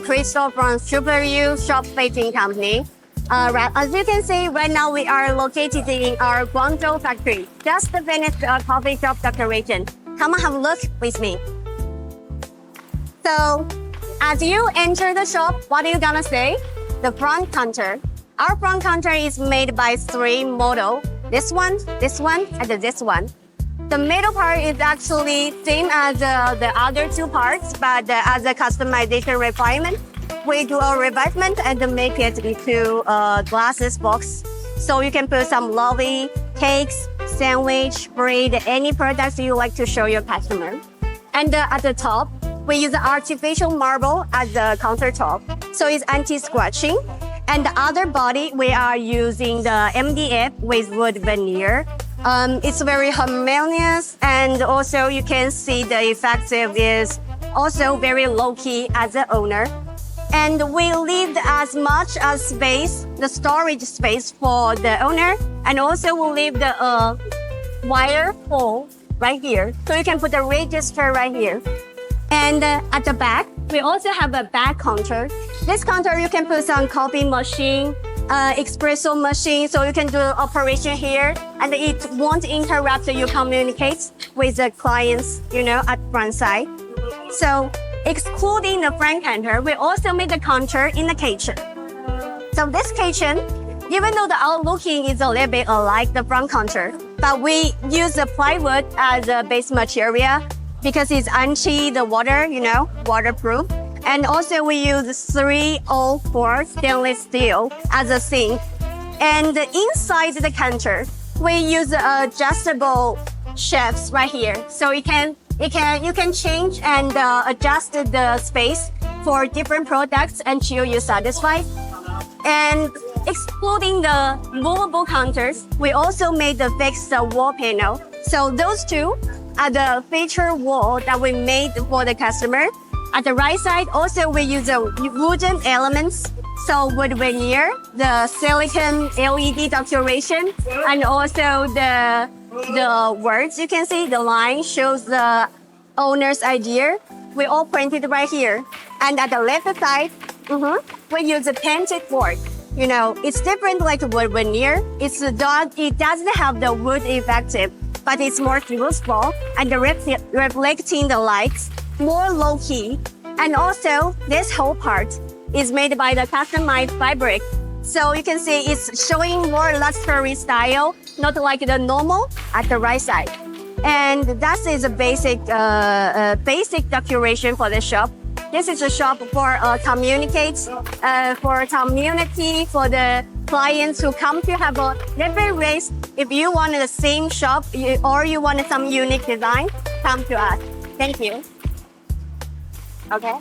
Crystal from Super U Shop Baking Company. As you can see, right now we are located in our Guangzhou factory. Just finished a coffee shop decoration. Come and have a look with me. So, as you enter the shop, what are you gonna see? The front counter. Our front counter is made by 3 models. This one, and this one. The middle part is actually same as the other 2 parts, but as a customization requirement, we do a revinement and make it into a glasses box. So you can put some lovely cakes, sandwich, bread, any products you like to show your customer. And at the top, we use artificial marble as the countertop. So it's anti-scratching. And the other body, we are using the MDF with wood veneer. It's very harmonious, and also you can see the effective is also very low-key as the owner. And we leave as much as space, the storage space for the owner, and also we'll leave the wire hole right here. So you can put the register right here. And at the back, we also have a back counter. This counter, you can put some coffee machine, espresso machine, so you can do operation here, and it won't interrupt your communicate with the clients, at front side. So, excluding the front counter, we also made the counter in the kitchen. So this kitchen, even though the outlooking is a little bit alike the front counter, but we use the plywood as a base material because it's anti the water, waterproof. And also we use 304 stainless steel as a sink. And inside the counter, we use adjustable shelves right here. So you can change and adjust the space for different products until you're satisfied. And excluding the movable counters, we also made the fixed wall panel. So those 2 are the feature wall that we made for the customer. At the right side, also we use the wooden elements. So wood veneer, the silicone LED decoration, and also the words you can see, the line shows the owner's idea. We all printed right here. And at the left side, we use a painted board. It's different like wood veneer. It doesn't have the wood effective, but it's more useful and reflecting the lights, more low-key. And also, this whole part is made by the customized fabric. So you can see it's showing more luxury style, not like the normal at the right side. And that is a basic decoration for the shop. This is a shop for communicate, for community, for the clients who come to have a different race. If you want the same shop or you want some unique design, come to us. Thank you. Okay.